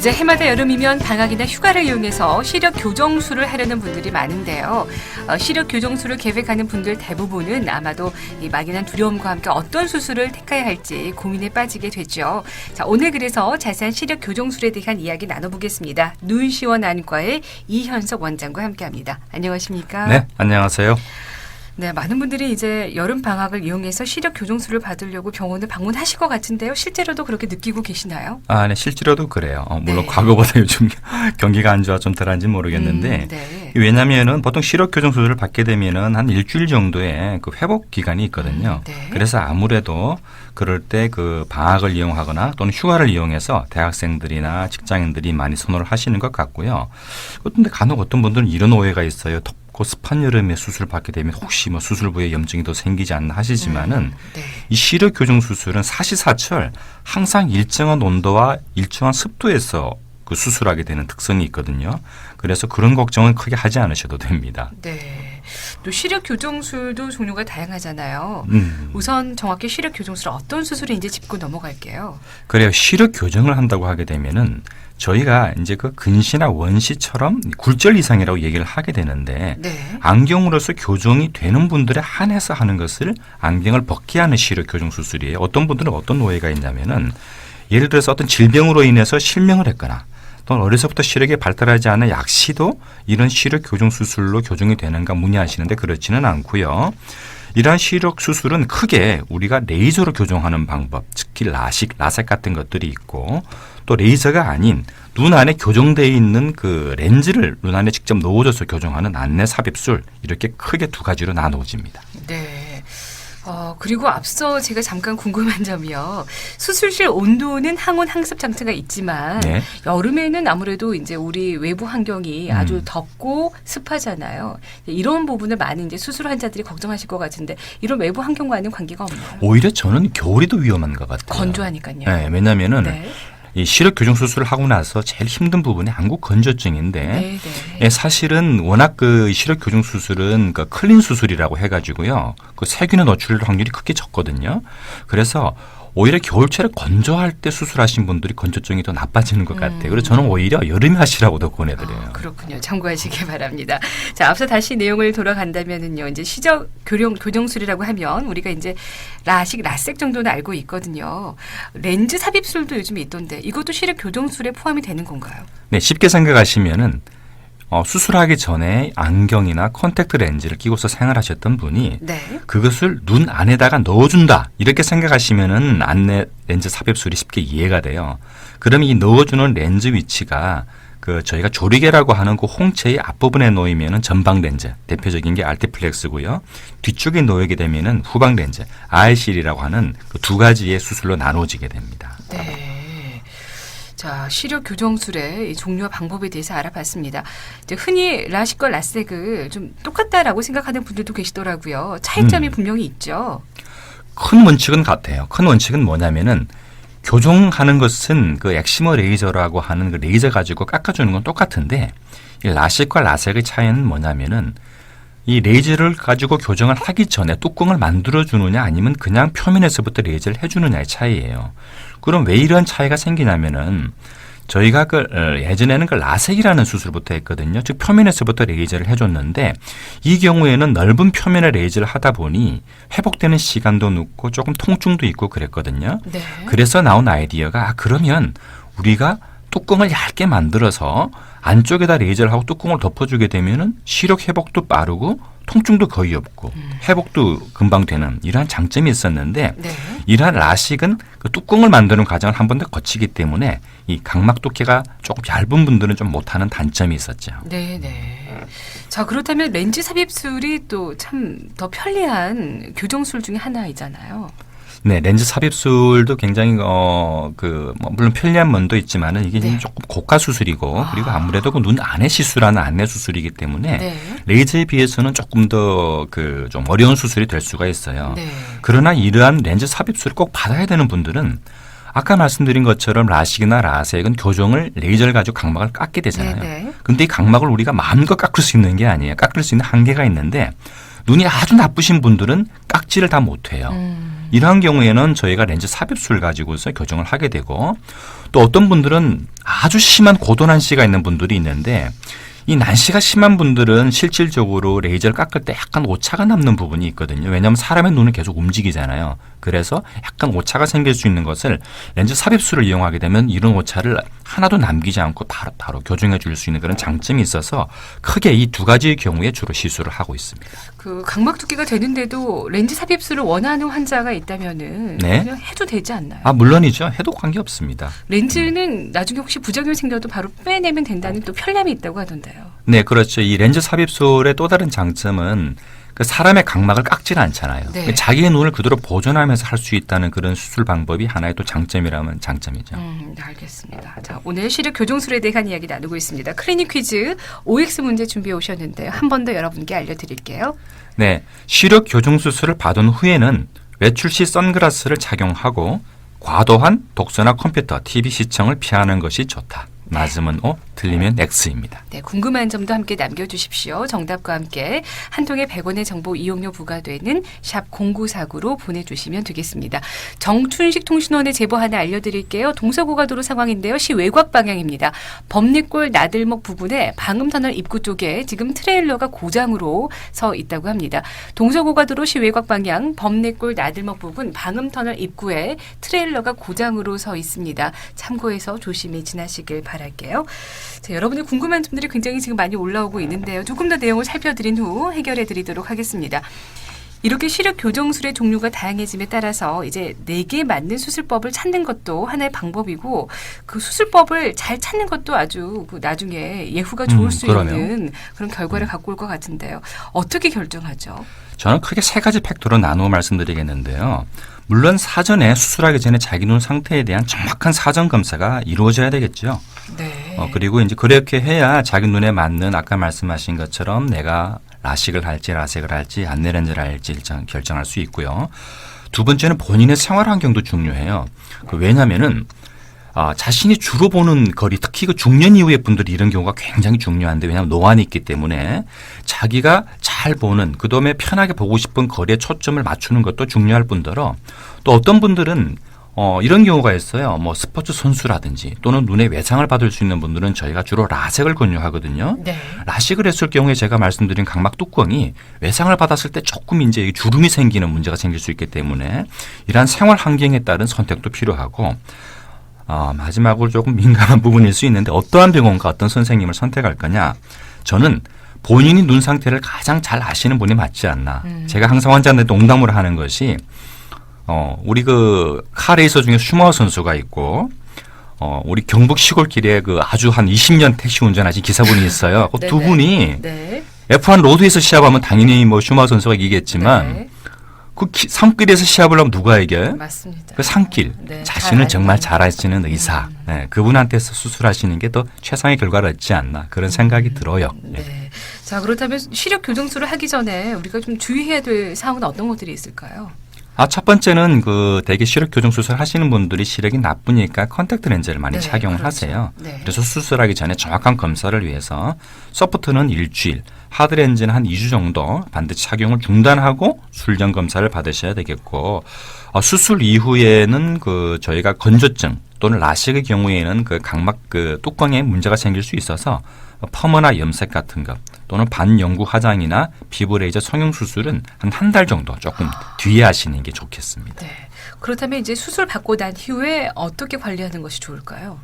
이제 해마다 여름이면 방학이나 휴가를 이용해서 시력 교정술을 하려는 분들이 많은데요. 시력 교정술을 계획하는 분들 대부분은 아마도 이 막연한 두려움과 함께 어떤 수술을 택해야 할지 고민에 빠지게 되죠. 자, 오늘 그래서 자세한 시력 교정술에 대한 이야기 나눠보겠습니다. 눈시원 안과의 이현석 원장과 함께합니다. 안녕하십니까? 네, 안녕하세요. 네, 많은 분들이 이제 여름 방학을 이용해서 시력 교정술을 받으려고 병원을 방문하실 것 같은데요. 실제로도 그렇게 느끼고 계시나요? 네, 실제로도 그래요. 물론 네. 과거보다 요즘 경기가 안 좋아 좀 덜한지 모르겠는데 네. 왜냐하면은 보통 시력 교정 수술을 받게 되면은 한 일주일 정도의 그 회복 기간이 있거든요. 네. 그래서 아무래도 그럴 때 그 방학을 이용하거나 또는 휴가를 이용해서 대학생들이나 직장인들이 많이 선호를 하시는 것 같고요. 그런데 간혹 어떤 분들은 이런 오해가 있어요. 덥고 습한 여름에 수술을 받게 되면 혹시 뭐 수술 부위에 염증이 더 생기지 않나 하시지만은 네. 이 시력 교정 수술은 사시사철 항상 일정한 온도와 일정한 습도에서 그 수술하게 되는 특성이 있거든요. 그래서 그런 걱정은 크게 하지 않으셔도 됩니다. 네. 또 시력 교정술도 종류가 다양하잖아요. 음. 우선 정확히 시력 교정술 어떤 수술인지 짚고 넘어갈게요. 그래요. 시력 교정을 한다고 하게 되면은 저희가 이제 그 근시나 원시처럼 굴절 이상이라고 얘기를 하게 되는데 네. 안경으로서 교정이 되는 분들에 한해서 하는 것을 안경을 벗게 하는 시력 교정 수술이에요. 어떤 분들은 어떤 오해가 있냐면은 예를 들어서 어떤 질병으로 인해서 실명을 했거나 또는 어려서부터 시력이 발달하지 않은 약시도 이런 시력 교정 수술로 교정이 되는가 문의하시는데 그렇지는 않고요. 이러한 시력 수술은 크게 우리가 레이저로 교정하는 방법, 특히 라섹 같은 것들이 있고 또 레이저가 아닌 눈 안에 교정되어 있는 그 렌즈를 눈 안에 직접 넣어줘서 교정하는 안내 삽입술 이렇게 크게 두 가지로 나누어집니다. 네. 그리고 앞서 제가 잠깐 궁금한 점이요. 수술실 온도는 항온 항습 장치가 있지만 네. 여름에는 아무래도 이제 우리 외부 환경이 아주 덥고 습하잖아요. 이런 부분을 많은 이제 수술 환자들이 걱정하실 것 같은데 이런 외부 환경과는 관계가 없나요? 오히려 저는 겨울이 더 위험한 것 같아요. 건조하니까요. 네, 왜냐하면은 네. 이 시력 교정 수술을 하고 나서 제일 힘든 부분이 안구 건조증인데 네, 예, 사실은 워낙 그 시력 교정 수술은 그 클린 수술이라고 해가지고요. 그 세균의 노출 확률이 크게 적거든요. 그래서 오히려 겨울철에 건조할 때 수술하신 분들이 건조증이 더 나빠지는 것 같아요. 그래서 저는 오히려 여름에 하시라고 더 권해드려요. 그렇군요. 참고하시기 바랍니다. 자, 앞서 다시 내용을 돌아간다면은요. 이제 시적 교정술이라고 하면 우리가 이제 라섹 정도는 알고 있거든요. 렌즈 삽입술도 요즘에 있던데 이것도 시력 교정술에 포함이 되는 건가요? 네, 쉽게 생각하시면은 수술하기 전에 안경이나 컨택트 렌즈를 끼고서 생활하셨던 분이 네. 그것을 눈 안에다가 넣어준다 이렇게 생각하시면은 안내 렌즈 삽입술이 쉽게 이해가 돼요. 그럼 이 넣어주는 렌즈 위치가 그 저희가 조리개라고 하는 그 홍채의 앞부분에 놓이면은 전방 렌즈 대표적인 게 알티플렉스고요. 뒤쪽에 놓이게 되면은 후방 렌즈 아이실이라고 하는 그 두 가지의 수술로 나눠지게 됩니다. 네. 자, 시력 교정술의 종류와 방법에 대해서 알아봤습니다. 이제 흔히 라식과 라섹을 좀 똑같다라고 생각하는 분들도 계시더라고요. 차이점이 분명히 있죠. 큰 원칙은 같아요. 큰 원칙은 뭐냐면은 교정하는 것은 그 엑시머 레이저라고 하는 그 레이저 가지고 깎아주는 건 똑같은데 이 라식과 라섹의 차이는 뭐냐면은 이 레이저를 가지고 교정을 하기 전에 뚜껑을 만들어주느냐 아니면 그냥 표면에서부터 레이저를 해주느냐의 차이예요. 그럼 왜 이런 차이가 생기냐면은 저희가 예전에는 그 라섹이라는 수술부터 했거든요. 즉 표면에서부터 레이저를 해줬는데 이 경우에는 넓은 표면에 레이저를 하다 보니 회복되는 시간도 늦고 조금 통증도 있고 그랬거든요. 네. 그래서 나온 아이디어가 그러면 우리가 뚜껑을 얇게 만들어서 안쪽에다 레이저를 하고 뚜껑을 덮어주게 되면은 시력 회복도 빠르고 통증도 거의 없고 회복도 금방 되는 이러한 장점이 있었는데 네. 이러한 라식은 그 뚜껑을 만드는 과정을 한 번 더 거치기 때문에 이 각막 두께가 조금 얇은 분들은 좀 못하는 단점이 있었죠. 네, 네. 자, 그렇다면 렌즈 삽입술이 또 참 더 편리한 교정술 중에 하나이잖아요. 네, 렌즈 삽입술도 굉장히 물론 편리한 면도 있지만은 이게 네. 조금 고가 수술이고 그리고 아무래도 그 눈 안에 시술하는 안내 수술이기 때문에 네. 레이저에 비해서는 조금 더 좀 어려운 수술이 될 수가 있어요. 네. 그러나 이러한 렌즈 삽입술을 꼭 받아야 되는 분들은 아까 말씀드린 것처럼 라식이나 라섹은 교정을 레이저를 가지고 각막을 깎게 되잖아요. 네. 근데 이 각막을 우리가 마음껏 깎을 수 있는 게 아니에요. 깎을 수 있는 한계가 있는데 눈이 아주 나쁘신 분들은 깎지를 다 못해요. 이러한 경우에는 저희가 렌즈 삽입술을 가지고서 교정을 하게 되고 또 어떤 분들은 아주 심한 고도 난시가 있는 분들이 있는데 이 난시가 심한 분들은 실질적으로 레이저를 깎을 때 약간 오차가 남는 부분이 있거든요. 왜냐하면 사람의 눈은 계속 움직이잖아요. 그래서 약간 오차가 생길 수 있는 것을 렌즈 삽입술을 이용하게 되면 이런 오차를 하나도 남기지 않고 바로 교정해 줄 수 있는 그런 장점이 있어서 크게 이 두 가지의 경우에 주로 시술을 하고 있습니다. 그 각막 두께가 되는데도 렌즈 삽입술을 원하는 환자가 있다면은 네. 그냥 해도 되지 않나요? 물론이죠. 해도 관계없습니다. 렌즈는 나중에 혹시 부작용이 생겨도 바로 빼내면 된다는 또 편리함이 있다고 하던데요. 네, 그렇죠. 이 렌즈 삽입술의 또 다른 장점은 그 사람의 각막을 깎질 않잖아요. 네. 자기의 눈을 그대로 보존하면서 할 수 있다는 그런 수술 방법이 하나의 또 장점이라면 장점이죠. 네, 알겠습니다. 자, 오늘 시력 교정술에 대한 이야기 나누고 있습니다. 클리닉 퀴즈 OX 문제 준비해 오셨는데요. 한 번 더 여러분께 알려드릴게요. 네, 시력 교정 수술을 받은 후에는 외출 시 선글라스를 착용하고 과도한 독서나 컴퓨터, TV 시청을 피하는 것이 좋다. 맞으면 O, 틀리면 X입니다. 네, 궁금한 점도 함께 남겨주십시오. 정답과 함께 한 통에 100원의 정보 이용료 부과되는 샵 0949로 보내주시면 되겠습니다. 정춘식 통신원의 제보 하나 알려드릴게요. 동서고가도로 상황인데요. 시 외곽 방향입니다. 범리골 나들목 부근에 방음터널 입구 쪽에 지금 트레일러가 고장으로 서 있다고 합니다. 동서고가도로 시 외곽 방향 범리골 나들목 부근 방음터널 입구에 트레일러가 고장으로 서 있습니다. 참고해서 조심히 지나시길 바랄게요. 자, 여러분의 궁금한 점들이 굉장히 지금 많이 올라오고 있는데요. 조금 더 내용을 살펴드린 후 해결해 드리도록 하겠습니다. 이렇게 시력 교정술의 종류가 다양해짐에 따라서 이제 내게 맞는 수술법을 찾는 것도 하나의 방법이고 그 수술법을 잘 찾는 것도 아주 그 나중에 예후가 좋을 수 그러네요. 있는 그런 결과를 갖고 올 것 같은데요. 어떻게 결정하죠? 저는 크게 세 가지 팩토로 나누어 말씀드리겠는데요. 물론 사전에 수술하기 전에 자기 눈 상태에 대한 정확한 사전 검사가 이루어져야 되겠죠. 네. 그리고 이제 그렇게 해야 자기 눈에 맞는 아까 말씀하신 것처럼 내가 라식을 할지 라섹을 할지 안내렌즈를 할지 결정할 수 있고요. 두 번째는 본인의 생활 환경도 중요해요. 왜냐하면은 자신이 주로 보는 거리, 특히 그 중년 이후의 분들이 이런 경우가 굉장히 중요한데 왜냐하면 노안이 있기 때문에 자기가 잘 보는 그다음에 편하게 보고 싶은 거리에 초점을 맞추는 것도 중요할 뿐더러 또 어떤 분들은 이런 경우가 있어요. 뭐 스포츠 선수라든지 또는 눈에 외상을 받을 수 있는 분들은 저희가 주로 라섹을 권유하거든요. 네. 라식을 했을 경우에 제가 말씀드린 각막 뚜껑이 외상을 받았을 때 조금 이제 주름이 생기는 문제가 생길 수 있기 때문에 이러한 생활 환경에 따른 선택도 필요하고 마지막으로 조금 민감한 부분일 수 있는데 어떠한 병원과 어떤 선생님을 선택할 거냐. 저는 본인이 눈 상태를 가장 잘 아시는 분이 맞지 않나. 제가 항상 환자한테 농담으로 하는 것이 우리 그 카레이서 중에 슈마허 선수가 있고 우리 경북 시골길에 그 아주 한 20년 택시 운전하신 기사분이 있어요. 그 두 분이 네. F1 로드에서 시합하면 당연히 뭐 슈마허 선수가 이기겠지만 네. 그 산길에서 시합을 하면 누가 이겨요? 맞습니다. 그 산길. 네, 자신을 잘 정말 알고. 잘 아시는 의사. 네, 그분한테서 수술하시는 게 더 최상의 결과를 얻지 않나 그런 생각이 들어요. 네. 자, 그렇다면 시력 교정술을 하기 전에 우리가 좀 주의해야 될 사항은 어떤 것들이 있을까요? 첫 번째는 그 대개 시력 교정 수술 하시는 분들이 시력이 나쁘니까 컨택트 렌즈를 많이 네, 착용을 그렇죠. 하세요. 네. 그래서 수술하기 전에 정확한 검사를 위해서 소프트는 일주일, 하드 렌즈는 한 2주 정도 반드시 착용을 중단하고 술전 검사를 받으셔야 되겠고 수술 이후에는 그 저희가 건조증 또는 라식의 경우에는 그 각막 그 뚜껑에 문제가 생길 수 있어서 펌이나 염색 같은 것 또는 반영구 화장이나 피부 레이저 성형 수술은 한 달 정도 조금 뒤에 하시는 게 좋겠습니다. 네. 그렇다면 이제 수술 받고 난 이후에 어떻게 관리하는 것이 좋을까요?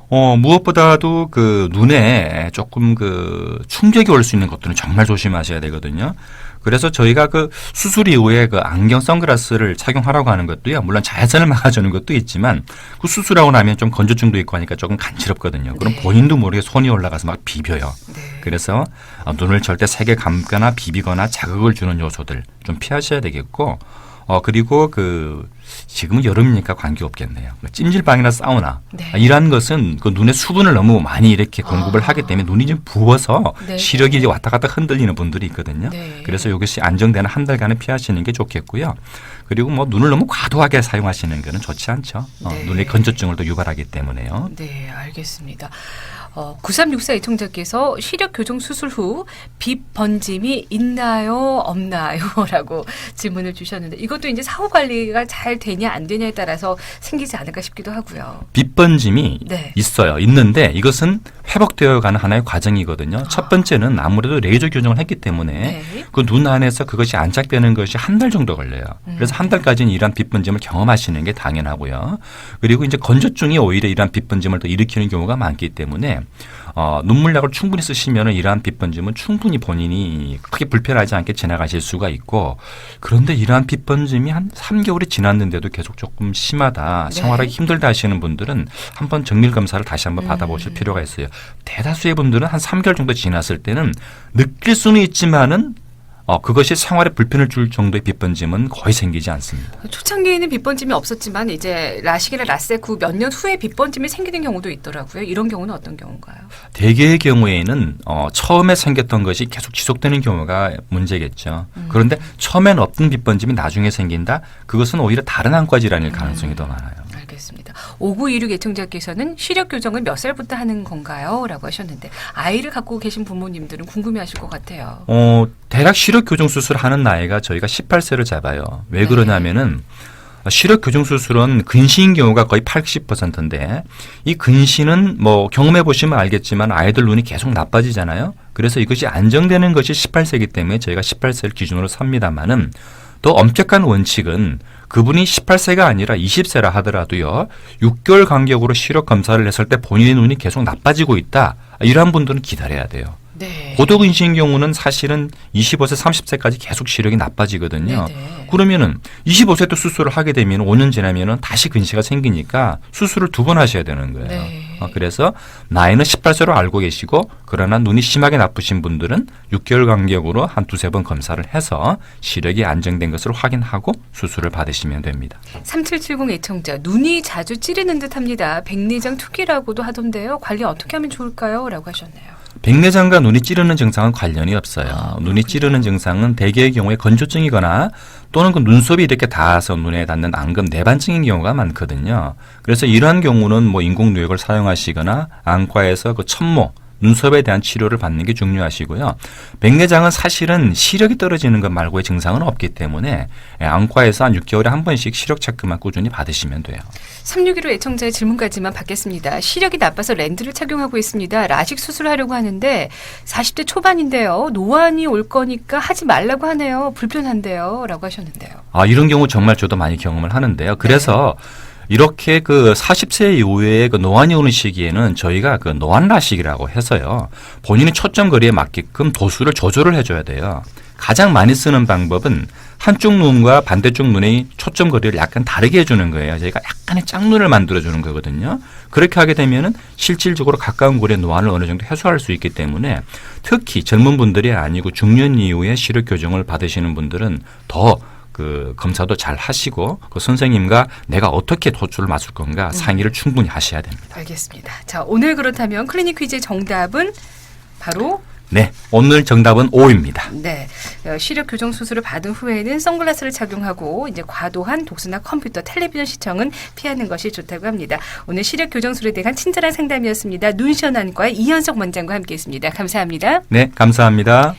무엇보다도 그 눈에 조금 그 충격이 올 수 있는 것들은 정말 조심하셔야 되거든요. 그래서 저희가 그 수술 이후에 그 안경 선글라스를 착용하라고 하는 것도요. 물론 자외선을 막아주는 것도 있지만 그 수술하고 나면 좀 건조증도 있고 하니까 조금 간지럽거든요. 그럼 네. 본인도 모르게 손이 올라가서 막 비벼요. 네. 그래서 눈을 절대 세게 감거나 비비거나 자극을 주는 요소들 좀 피하셔야 되겠고 그리고 그 지금은 여름이니까 관계없겠네요. 찜질방이나 사우나 네. 이러한 것은 그 눈에 수분을 너무 많이 이렇게 공급을 하기 때문에 눈이 좀 부어서 네. 시력이 이제 왔다 갔다 흔들리는 분들이 있거든요. 네. 그래서 이것이 안정되는 한 달간은 피하시는 게 좋겠고요. 그리고 뭐 눈을 너무 과도하게 사용하시는 거는 좋지 않죠. 네. 눈의 건조증을 또 유발하기 때문에요. 네, 알겠습니다. 9364 애청자께서 시력 교정 수술 후 빛 번짐이 있나요, 없나요? 라고 질문을 주셨는데 이것도 이제 사후 관리가 잘 되냐 안 되냐에 따라서 생기지 않을까 싶기도 하고요. 빛번짐이 네. 있어요. 있는데 이것은 회복되어 가는 하나의 과정이거든요. 첫 번째는 아무래도 레이저 교정을 했기 때문에 네. 그 눈 안에서 그것이 안착되는 것이 한 달 정도 걸려요. 그래서 한 달까지는 이러한 빛번짐을 경험하시는 게 당연하고요. 그리고 이제 건조증이 오히려 이러한 빛번짐을 더 일으키는 경우가 많기 때문에 눈물약을 충분히 쓰시면 이러한 빛번짐은 충분히 본인이 크게 불편하지 않게 지나가실 수가 있고 그런데 이러한 빛번짐이 한 3개월이 지났는데도 계속 조금 심하다, 네. 생활하기 힘들다 하시는 분들은 한번 정밀 검사를 다시 한번 받아보실 필요가 있어요. 대다수의 분들은 한 3개월 정도 지났을 때는 느낄 수는 있지만은 그것이 생활에 불편을 줄 정도의 빛번짐은 거의 생기지 않습니다. 초창기에는 빛번짐이 없었지만 이제 라식이나 라섹 후 몇 년 후에 빛번짐이 생기는 경우도 있더라고요. 이런 경우는 어떤 경우인가요? 대개의 경우에는 처음에 생겼던 것이 계속 지속되는 경우가 문제겠죠. 그런데 처음엔 없던 빛번짐이 나중에 생긴다? 그것은 오히려 다른 안과 질환일 가능성이 더 많아요. 알겠습니다. 5926 애청자께서는 시력 교정은 몇 살부터 하는 건가요? 라고 하셨는데 아이를 갖고 계신 부모님들은 궁금해하실 것 같아요. 대략 시력 교정 수술하는 나이가 저희가 18세를 잡아요. 왜 네. 그러냐면은 시력 교정 수술은 근시인 경우가 거의 80%인데 이 근시는 뭐 경험해 보시면 알겠지만 아이들 눈이 계속 나빠지잖아요. 그래서 이것이 안정되는 것이 18세이기 때문에 저희가 18세를 기준으로 삽니다만은 또 엄격한 원칙은 그분이 18세가 아니라 20세라 하더라도요. 6개월 간격으로 시력 검사를 했을 때 본인의 눈이 계속 나빠지고 있다. 이러한 분들은 기다려야 돼요. 네. 고도근시인 경우는 사실은 25세, 30세까지 계속 시력이 나빠지거든요. 네네. 그러면은 25세 때 수술을 하게 되면 5년 지나면은 다시 근시가 생기니까 수술을 2번 하셔야 되는 거예요. 네. 그래서 나이는 18세로 알고 계시고 그러나 눈이 심하게 나쁘신 분들은 6개월 간격으로 한 2-3번 검사를 해서 시력이 안정된 것을 확인하고 수술을 받으시면 됩니다. 3770 애청자 눈이 자주 찌르는 듯 합니다. 백내장 투기라고도 하던데요. 관리 어떻게 하면 좋을까요? 라고 하셨네요. 백내장과 눈이 찌르는 증상은 관련이 없어요. 눈이 찌르는 증상은 대개의 경우에 건조증이거나 또는 그 눈썹이 이렇게 닿아서 눈에 닿는 안검 내반증인 경우가 많거든요. 그래서 이러한 경우는 뭐 인공누액을 사용하시거나 안과에서 그 천모 눈썹에 대한 치료를 받는 게 중요하시고요. 백내장은 사실은 시력이 떨어지는 것 말고의 증상은 없기 때문에 안과에서 한 6개월에 한 번씩 시력 체크만 꾸준히 받으시면 돼요. 361호 애청자의 질문까지만 받겠습니다. 시력이 나빠서 렌즈를 착용하고 있습니다. 라식 수술하려고 하는데 40대 초반인데요. 노안이 올 거니까 하지 말라고 하네요. 불편한데요. 라고 하셨는데요. 이런 경우 정말 저도 많이 경험을 하는데요. 그래서 이렇게 그 40세 이후에 그 노안이 오는 시기에는 저희가 그 노안 라식이라고 해서요. 본인의 초점 거리에 맞게끔 도수를 조절을 해줘야 돼요. 가장 많이 쓰는 방법은 한쪽 눈과 반대쪽 눈의 초점 거리를 약간 다르게 해주는 거예요. 저희가 약간의 짝눈을 만들어주는 거거든요. 그렇게 하게 되면은 실질적으로 가까운 거리의 노안을 어느 정도 해소할 수 있기 때문에 특히 젊은 분들이 아니고 중년 이후에 시력 교정을 받으시는 분들은 더 그 검사도 잘 하시고 그 선생님과 내가 어떻게 도수를 맞출 건가 상의를 충분히 하셔야 됩니다. 알겠습니다. 자, 오늘 그렇다면 클리닉 퀴즈의 정답은 바로 네, 오늘 정답은 O입니다. 네, 시력 교정 수술을 받은 후에는 선글라스를 착용하고 이제 과도한 독서나 컴퓨터, 텔레비전 시청은 피하는 것이 좋다고 합니다. 오늘 시력 교정 수술에 대한 친절한 상담이었습니다. 눈시원안과의 이현석 원장과 함께했습니다. 감사합니다. 네, 감사합니다.